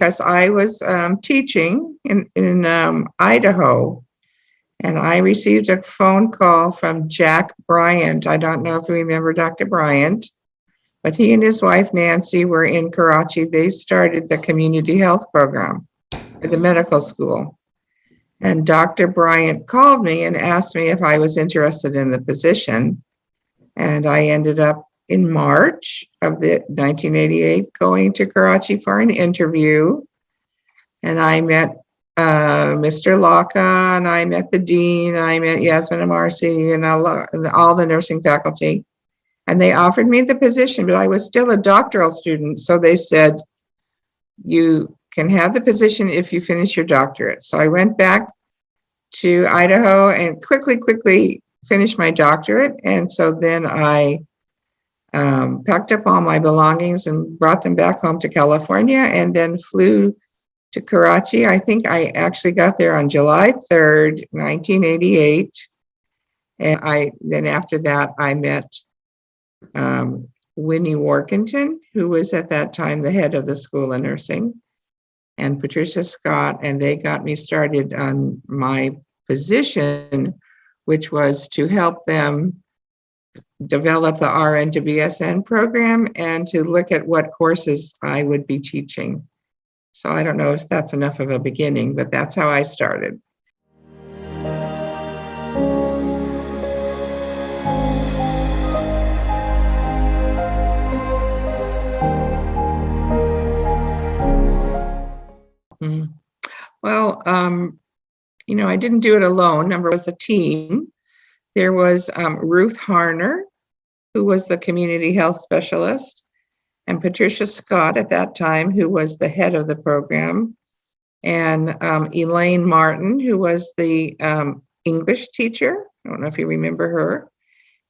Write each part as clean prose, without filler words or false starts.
because I was teaching in Idaho, and I received a phone call from Jack Bryant. I don't know if you remember Dr. Bryant, but he and his wife, Nancy, were in Karachi. They started the community health program at the medical school. And Dr. Bryant called me and asked me if I was interested in the position. And I ended up in March of 1988 going to Karachi for an interview. And I met Mr. Laka, and I met the dean, I met Yasmin Amarsi, and all the nursing faculty. And they offered me the position, but I was still a doctoral student. So they said, you can have the position if you finish your doctorate. So I went back to Idaho and quickly finished my doctorate. And so then I packed up all my belongings and brought them back home to California, and then flew to Karachi. I think I actually got there on July 3rd, 1988. And then after that, I met Winnie Workington, who was at that time the head of the School of Nursing, and Patricia Scott, and they got me started on my position, which was to help them develop the RN to BSN program and to look at what courses I would be teaching. So I don't know if that's enough of a beginning, but that's how I started. Well, I didn't do it alone. It was a team. There was Ruth Harner, who was the community health specialist, and Patricia Scott at that time, who was the head of the program, and Elaine Martin, who was the English teacher. I don't know if you remember her,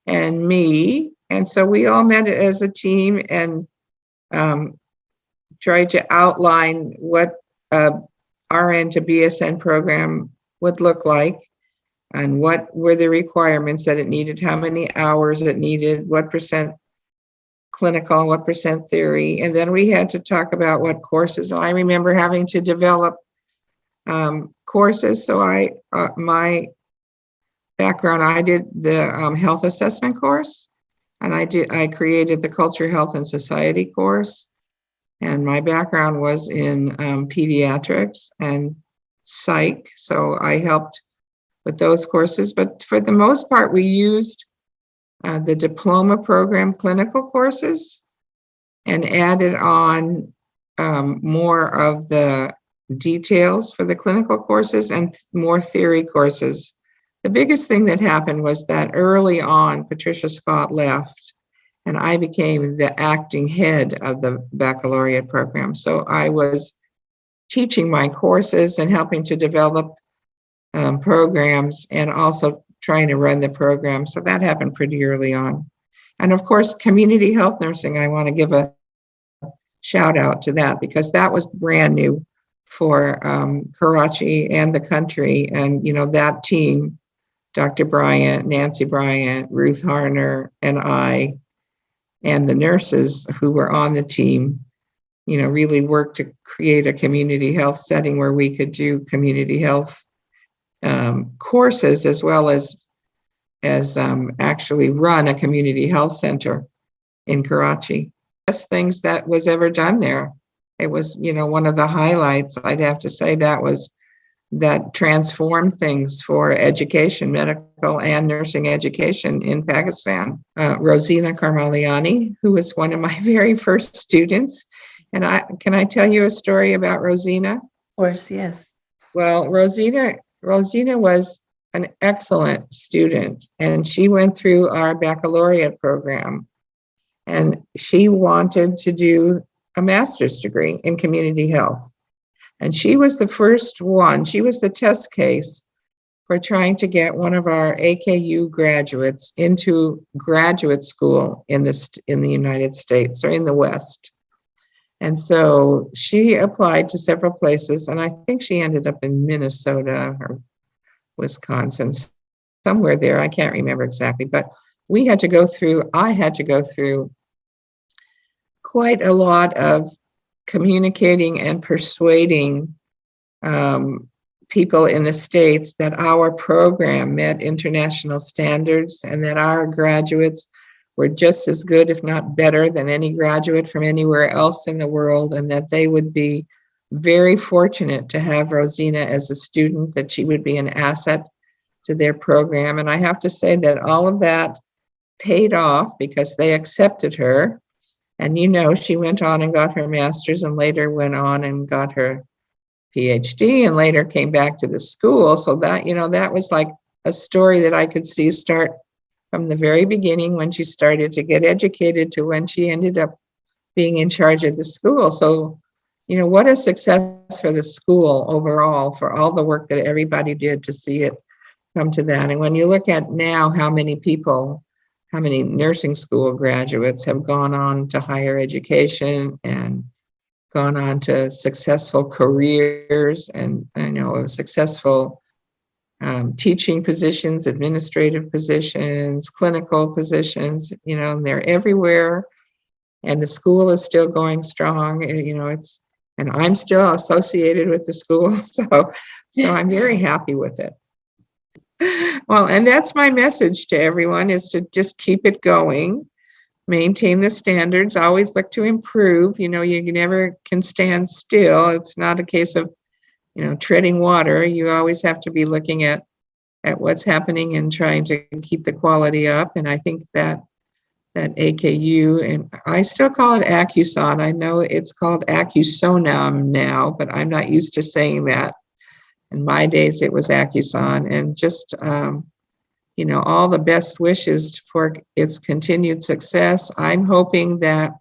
and me. And so we all met as a team and tried to outline what RN to BSN program would look like, and what were the requirements that it needed, how many hours it needed, what percent clinical, what percent theory. And then we had to talk about what courses. I remember having to develop courses. So my background, I did the health assessment course, and I created the culture, health, and society course. And my background was in pediatrics and psych. So I helped with those courses, but for the most part, we used the diploma program clinical courses and added on more of the details for the clinical courses and more theory courses. The biggest thing that happened was that early on, Patricia Scott left, and I became the acting head of the baccalaureate program. So I was teaching my courses and helping to develop programs, and also trying to run the program. So that happened pretty early on. And of course, community health nursing, I want to give a shout out to that, because that was brand new for Karachi and the country. And, that team, Dr. Bryant, Nancy Bryant, Ruth Harner, and I, and the nurses who were on the team, really worked to create a community health setting where we could do community health courses, as well as actually run a community health center in Karachi. Best things that was ever done there. It was, one of the highlights, I'd have to say, that transformed things for education, medical and nursing education in Pakistan. Rosina Karmaliani, who was one of my very first students. And can I tell you a story about Rosina? Of course, yes. Well, Rosina was an excellent student, and she went through our baccalaureate program, and she wanted to do a master's degree in community health. And she was the first one, she was the test case for trying to get one of our AKU graduates into graduate school in the United States, or in the West. And so she applied to several places, and I think she ended up in Minnesota or Wisconsin, somewhere there. I can't remember exactly, but I had to go through quite a lot of communicating and persuading people in the States that our program met international standards and that our graduates were just as good, if not better, than any graduate from anywhere else in the world, and that they would be very fortunate to have Rosina as a student, that she would be an asset to their program. And I have to say that all of that paid off because they accepted her. And she went on and got her master's and later went on and got her PhD and later came back to the school. So that, that was like a story that I could see start from the very beginning when she started to get educated to when she ended up being in charge of the school. So, what a success for the school overall, for all the work that everybody did to see it come to that. And when you look at now how many nursing school graduates have gone on to higher education and gone on to successful careers and successful teaching positions, administrative positions, clinical positions, and they're everywhere. And the school is still going strong. And I'm still associated with the school. So I'm very happy with it. Well, and that's my message to everyone, is to just keep it going. Maintain the standards, always look to improve. You never can stand still. It's not a case of, treading water. You always have to be looking at what's happening and trying to keep the quality up. And I think that AKU, and I still call it AKU-SONAM. I know it's called AKU-SONAM now, but I'm not used to saying that. In my days, it was AKU-SONAM, and just all the best wishes for its continued success. I'm hoping that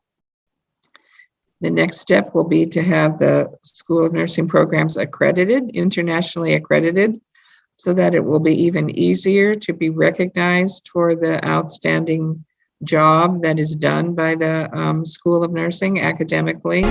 the next step will be to have the School of Nursing programs accredited, internationally accredited, so that it will be even easier to be recognized for the outstanding job that is done by the School of Nursing academically.